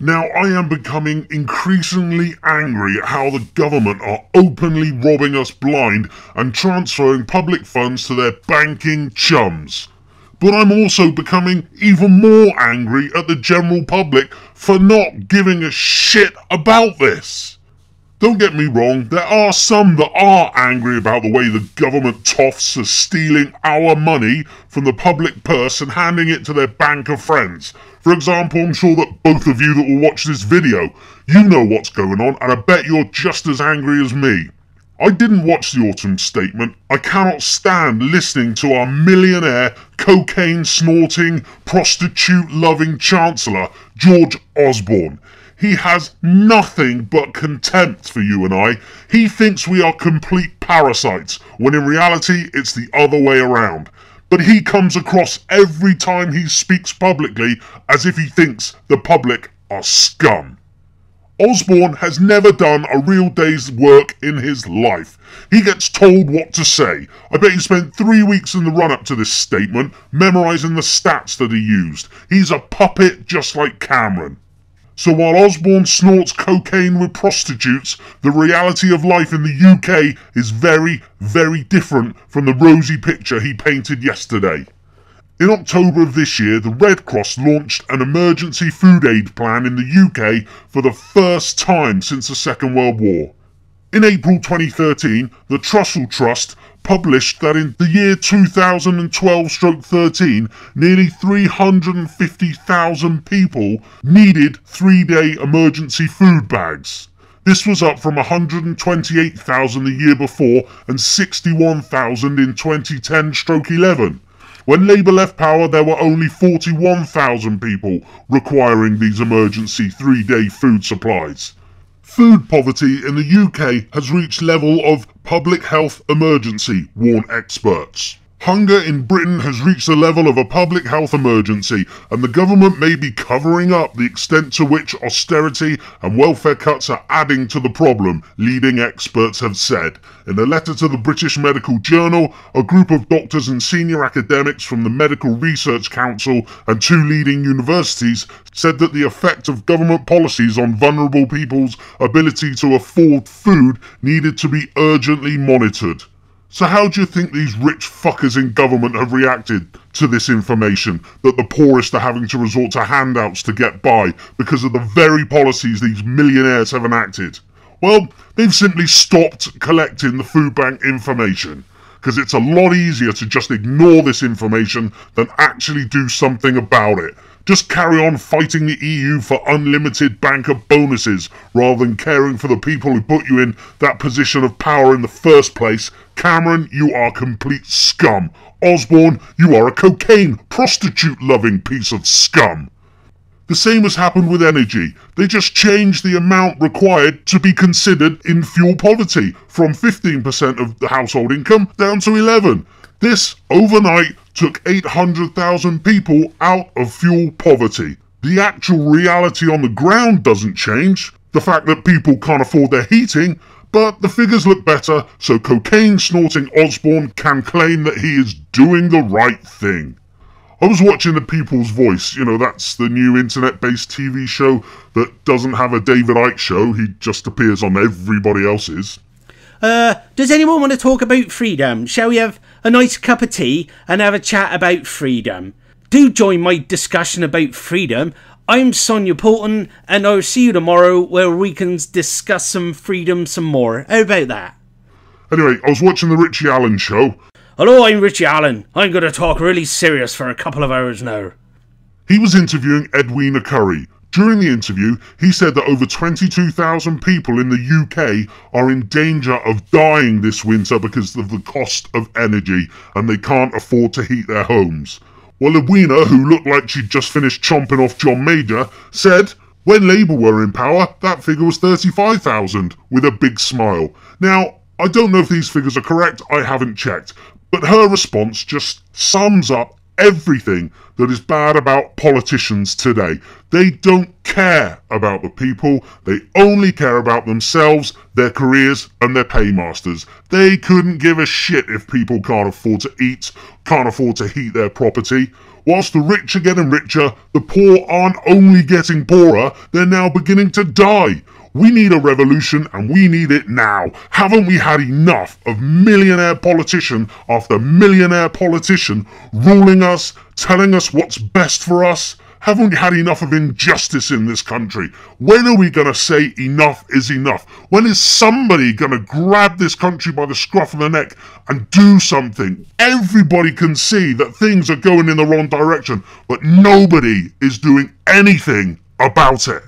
Now, I am becoming increasingly angry at how the government are openly robbing us blind and transferring public funds to their banking chums. But I'm also becoming even more angry at the general public for not giving a shit about this. Don't get me wrong, there are some that are angry about the way the government toffs are stealing our money from the public purse and handing it to their bank of friends. For example, I'm sure that both of you that will watch this video, you know what's going on, and I bet you're just as angry as me. I didn't watch the autumn statement. I cannot stand listening to our millionaire, cocaine-snorting, prostitute-loving Chancellor, George Osborne. He has nothing but contempt for you and I. He thinks we are complete parasites, when in reality it's the other way around. But he comes across every time he speaks publicly as if he thinks the public are scum. Osborne has never done a real day's work in his life. He gets told what to say. I bet he spent 3 weeks in the run-up to this statement, memorising the stats that he used. He's a puppet just like Cameron. So while Osborne snorts cocaine with prostitutes, the reality of life in the UK is very, very different from the rosy picture he painted yesterday. In October of this year, the Red Cross launched an emergency food aid plan in the UK for the first time since the Second World War. In April 2013, the Trussell Trust published that in the year 2012-13, nearly 350,000 people needed 3-day emergency food bags. This was up from 128,000 the year before and 61,000 in 2010-11. When Labour left power, there were only 41,000 people requiring these emergency 3-day food supplies. Food poverty in the UK has reached level of public health emergency, warn experts. Hunger in Britain has reached the level of a public health emergency, and the government may be covering up the extent to which austerity and welfare cuts are adding to the problem, leading experts have said. In a letter to the British Medical Journal, a group of doctors and senior academics from the Medical Research Council and 2 leading universities said that the effect of government policies on vulnerable people's ability to afford food needed to be urgently monitored. So how do you think these rich fuckers in government have reacted to this information, that the poorest are having to resort to handouts to get by because of the very policies these millionaires have enacted? Well, they've simply stopped collecting the food bank information, because it's a lot easier to just ignore this information than actually do something about it. Just carry on fighting the EU for unlimited banker bonuses rather than caring for the people who put you in that position of power in the first place. Cameron, you are complete scum. Osborne, you are a cocaine, prostitute-loving piece of scum. The same has happened with energy. They just changed the amount required to be considered in fuel poverty from 15% of the household income down to 11%. This, overnight, took 800,000 people out of fuel poverty. The actual reality on the ground doesn't change, the fact that people can't afford their heating, but the figures look better, so cocaine-snorting Osborne can claim that he is doing the right thing. I was watching The People's Voice, that's the new internet-based TV show that doesn't have a David Icke show, he just appears on everybody else's. Does anyone want to talk about freedom? Shall we have a nice cup of tea and have a chat about freedom? Do join my discussion about freedom. I'm Sonia Poulton, and I'll see you tomorrow where we can discuss some freedom some more. How about that? Anyway, I was watching the Richie Allen show. Hello, I'm Richie Allen. I'm going to talk really serious for a couple of hours now. He was interviewing Edwina Currie. During the interview, he said that over 22,000 people in the UK are in danger of dying this winter because of the cost of energy and they can't afford to heat their homes. Well, Edwina, who looked like she'd just finished chomping off John Major, said when Labour were in power, that figure was 35,000, with a big smile. Now, I don't know if these figures are correct, I haven't checked, but her response just sums up everything that is bad about politicians today. They don't care about the people, they only care about themselves, their careers and their paymasters. They couldn't give a shit if people can't afford to eat, can't afford to heat their property. Whilst the rich are getting richer, the poor aren't only getting poorer, they're now beginning to die. We need a revolution, and we need it now. Haven't we had enough of millionaire politician after millionaire politician ruling us, telling us what's best for us? Haven't we had enough of injustice in this country? When are we going to say enough is enough? When is somebody going to grab this country by the scruff of the neck and do something? Everybody can see that things are going in the wrong direction, but nobody is doing anything about it.